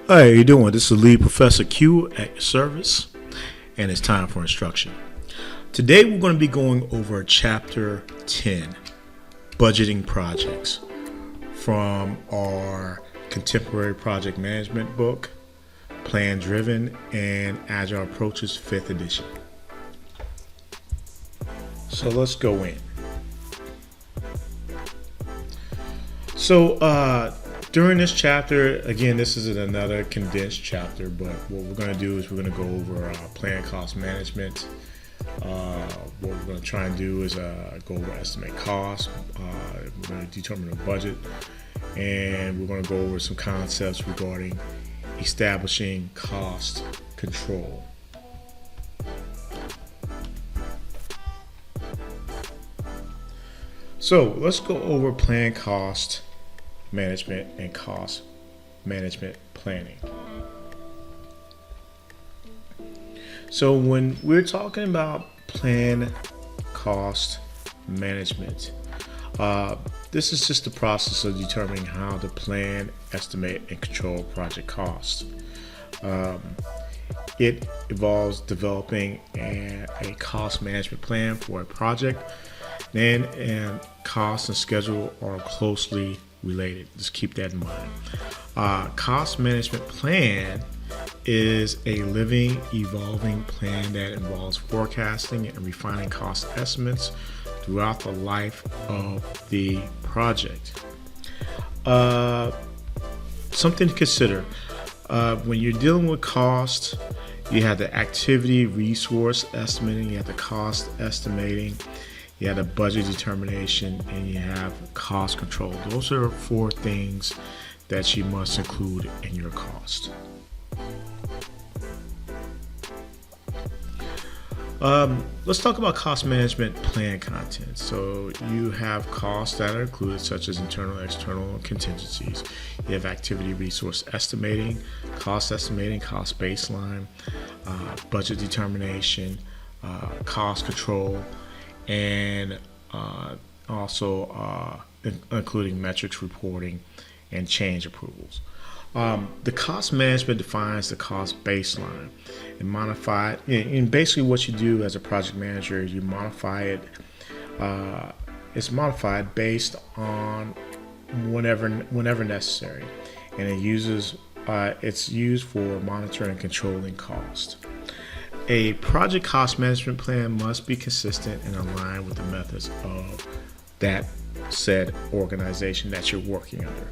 Hey, how you doing? This is Lead Professor Q at your service, and it's time for instruction. Today we're going to be going over Chapter 10, Budgeting Projects, from our Contemporary Project Management book, Plan Driven and Agile Approaches 5th edition. So let's go in. During this chapter, again, this is another condensed chapter, but what we're going to do is we're going to go over plan cost management. What we're going to try and do is go over estimate costs. We're going to determine a budget, and we're going to go over some concepts regarding establishing cost control. So let's go over plan cost management and cost management planning. So when we're talking about plan cost management, this is just the process of determining how to plan, estimate, and control project costs. It involves developing a cost management plan for a project. And cost and schedule are closely related. Just keep that in mind. Cost management plan is a living, evolving plan that involves forecasting and refining cost estimates throughout the life of the project. Something to consider. When you're dealing with cost, you have the activity resource estimating, you have the cost estimating, you have the budget determination, and you have cost control. Those are 4 things that you must include in your cost. Let's talk about cost management plan content. So you have costs that are included, such as internal, external, and contingencies. You have activity resource estimating, cost baseline, budget determination, cost control, and also including metrics reporting and change approvals. The cost management defines the cost baseline and modify it. And basically what you do as a project manager is you modify it. It's modified based on whenever necessary, and it's used for monitoring and controlling cost. A project cost management plan must be consistent and aligned with the methods of that said organization that you're working under.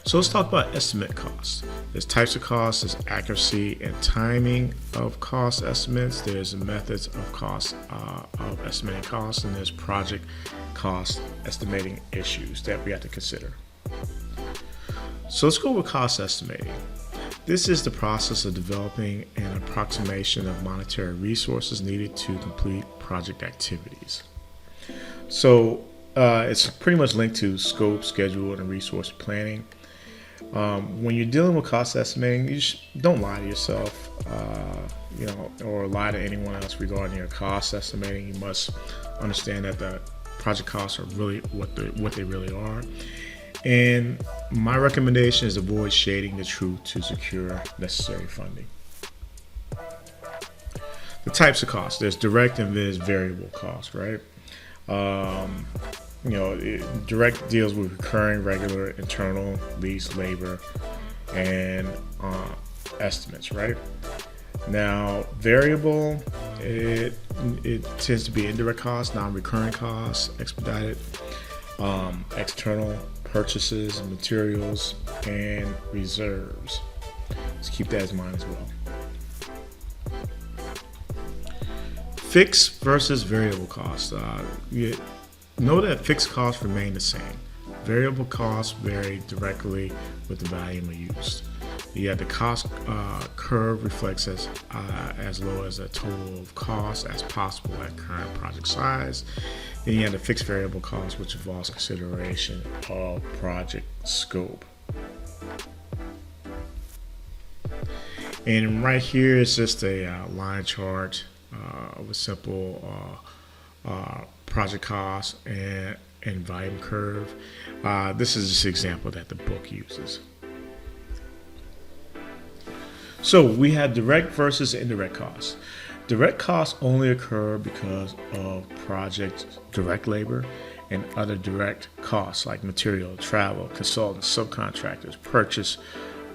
So let's talk about estimate costs. There's types of costs, there's accuracy and timing of cost estimates, there's methods of cost of estimating costs, and there's project cost estimating issues that we have to consider. So let's go with cost estimating. This is the process of developing an approximation of monetary resources needed to complete project activities. So it's pretty much linked to scope, schedule, and resource planning. When you're dealing with cost estimating, you don't lie to yourself, or lie to anyone else regarding your cost estimating. You must understand that the project costs are really what they really are. And my recommendation is avoid shading the truth to secure necessary funding. The types of costs. There's direct and there's variable costs, right? Direct deals with recurring, regular, internal, lease, labor, and estimates, right? Now, variable, it tends to be indirect costs, non-recurring costs, expedited, external purchases, materials, and reserves. Let's keep that in mind as well. Fixed versus variable costs. Know that fixed costs remain the same. Variable costs vary directly with the volume used. You have the cost curve reflects as low as a total of cost as possible at current project size. Then you have the fixed variable cost, which involves consideration of project scope. And right here is just a line chart of a simple project cost and and volume curve. This is just an example that the book uses. So we have direct versus indirect costs. Direct costs only occur because of project direct labor and other direct costs like material, travel, consultants, subcontractors, purchase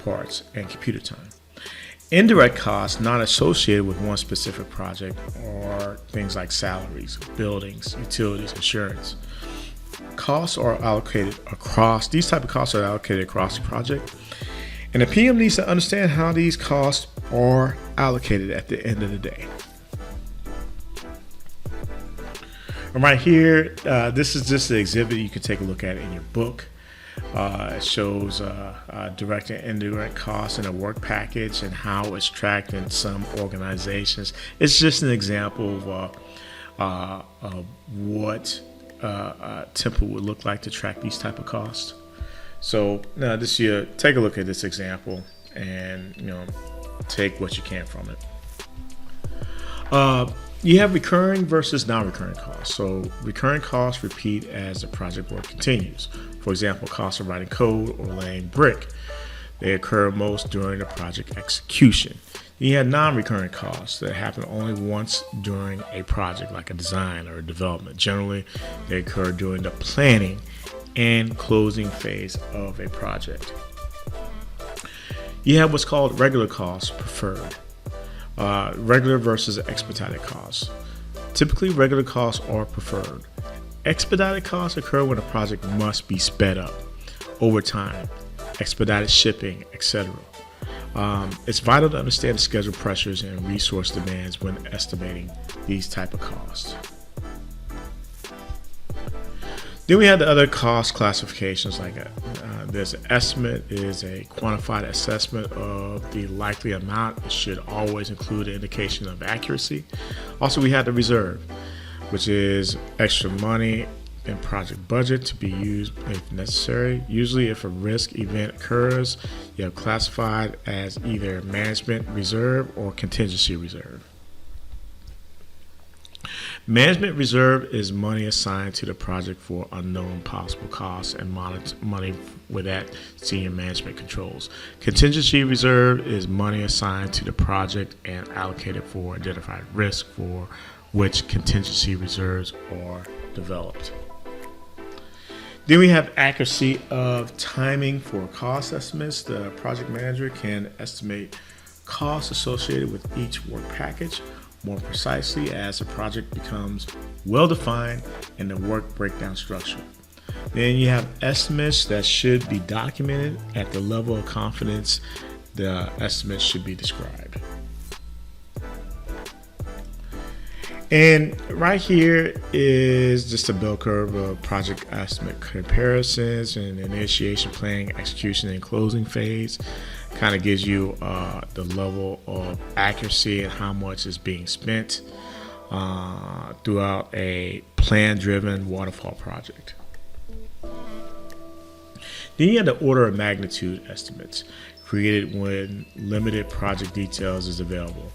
parts, and computer time. Indirect costs not associated with one specific project are things like salaries, buildings, utilities, insurance. Costs are allocated across, these type of costs are allocated across the project. And the PM needs to understand how these costs are allocated at the end of the day. And right here, this is just an exhibit you can take a look at in your book. It shows direct and indirect costs in a work package and how it's tracked in some organizations. It's just an example of what Temple would look like to track these type of costs. So now this year, take a look at this example and take what you can from it. You have recurring versus non-recurring costs. So recurring costs repeat as the project work continues. For example, costs of writing code or laying brick. They occur most during the project execution. You have non-recurring costs that happen only once during a project, like a design or a development. Generally, they occur during the planning and closing phase of a project. You have what's called regular costs preferred. Regular versus expedited costs. Typically, regular costs are preferred. Expedited costs occur when a project must be sped up over time, expedited shipping, etc. It's vital to understand the schedule pressures and resource demands when estimating these type of costs. Then we have the other cost classifications like there's an estimate is a quantified assessment of the likely amount. It should always include an indication of accuracy. Also, we have the reserve, which is extra money in project budget to be used if necessary. Usually if a risk event occurs, you have classified as either management reserve or contingency reserve. Management reserve is money assigned to the project for unknown possible costs and money with that senior management controls. Contingency reserve is money assigned to the project and allocated for identified risk for which contingency reserves are developed. Then we have accuracy of timing for cost estimates. The project manager can estimate costs associated with each work package more precisely as the project becomes well-defined in the work breakdown structure. Then you have estimates that should be documented at the level of confidence the estimates should be described. And right here is just a bell curve of project estimate comparisons and initiation, planning, execution, and closing phase. Kind of gives you the level of accuracy and how much is being spent throughout a plan-driven waterfall project. Then you have the order of magnitude estimates created when limited project details is available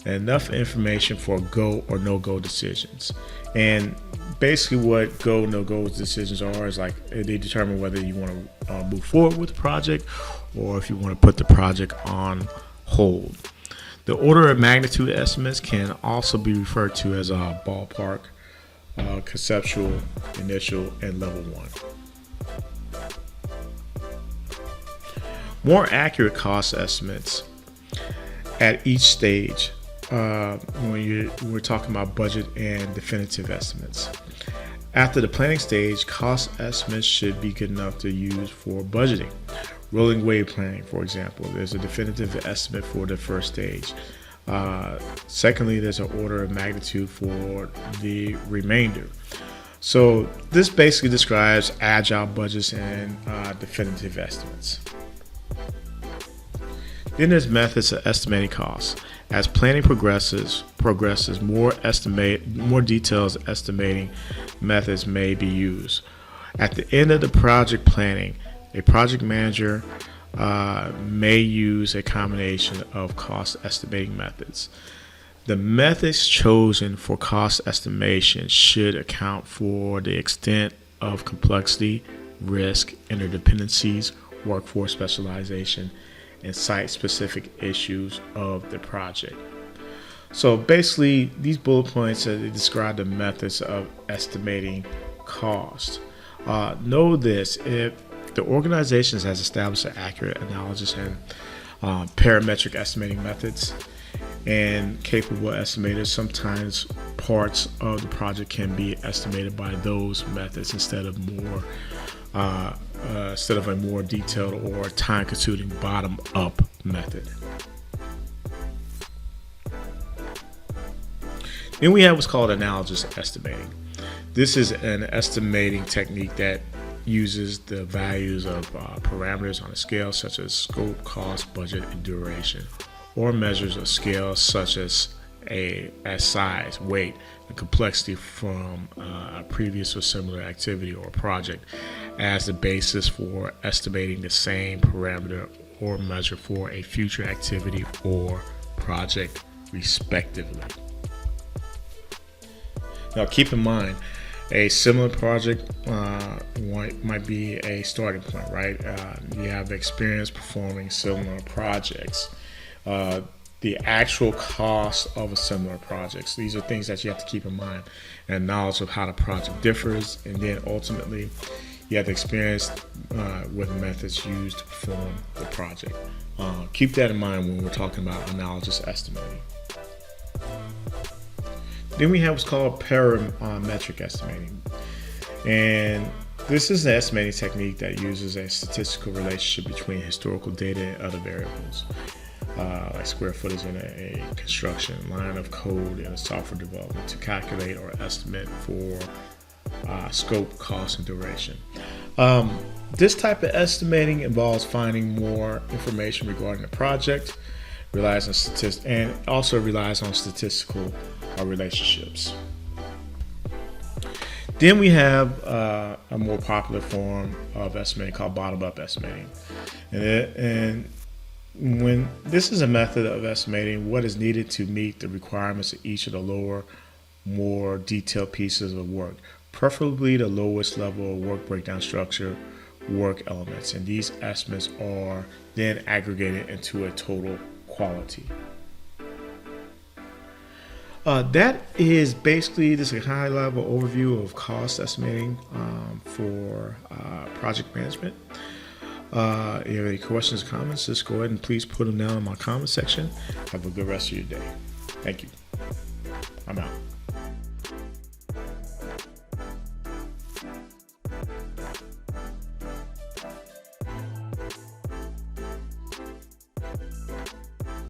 and enough information for go or no-go decisions. And basically what go, no-go decisions are is like they determine whether you want to move forward with the project or if you want to put the project on hold. The order of magnitude estimates can also be referred to as a ballpark, conceptual, initial, and level 1. More accurate cost estimates at each stage when we're talking about budget and definitive estimates. After the planning stage, cost estimates should be good enough to use for budgeting. Rolling wave planning, for example, there's a definitive estimate for the first stage. Secondly, there's an order of magnitude for the remainder. So this basically describes agile budgets and definitive estimates. Then there's methods of estimating costs. As planning progresses, more details estimating methods may be used. At the end of the project planning, a project manager may use a combination of cost estimating methods. The methods chosen for cost estimation should account for the extent of complexity, risk, interdependencies, workforce specialization, and site-specific issues of the project. So basically, these bullet points they describe the methods of estimating cost. Know this: if the organization has established an accurate analysis and parametric estimating methods and capable estimators, sometimes parts of the project can be estimated by those methods instead of a more detailed or time-consuming bottom-up method. Then we have what's called analogous estimating. This is an estimating technique that uses the values of parameters on a scale such as scope, cost, budget, and duration, or measures of scale such as size, weight, and complexity from a previous or similar activity or project as the basis for estimating the same parameter or measure for a future activity or project, respectively. Now, keep in mind, a similar project might be a starting point, right? You have experience performing similar projects. The actual cost of a similar project. So these are things that you have to keep in mind, and knowledge of how the project differs, and then ultimately you have the experience with methods used to perform the project. Keep that in mind when we're talking about analogous estimating. Then we have what's called parametric estimating. And this is an estimating technique that uses a statistical relationship between historical data and other variables, like square footage in a construction, line of code in a software development, to calculate or estimate for scope, cost, and duration. This type of estimating involves finding more information regarding the project, relies on statistics, and also relies on statistical relationships. Then we have a more popular form of estimating called bottom-up estimating, and when this is a method of estimating what is needed to meet the requirements of each of the lower, more detailed pieces of work, preferably the lowest level of work breakdown structure work elements, and these estimates are then aggregated into a total quality. That is basically just a high-level overview of cost estimating for project management. If you have any questions or comments, just go ahead and please put them down in my comment section. Have a good rest of your day. Thank you.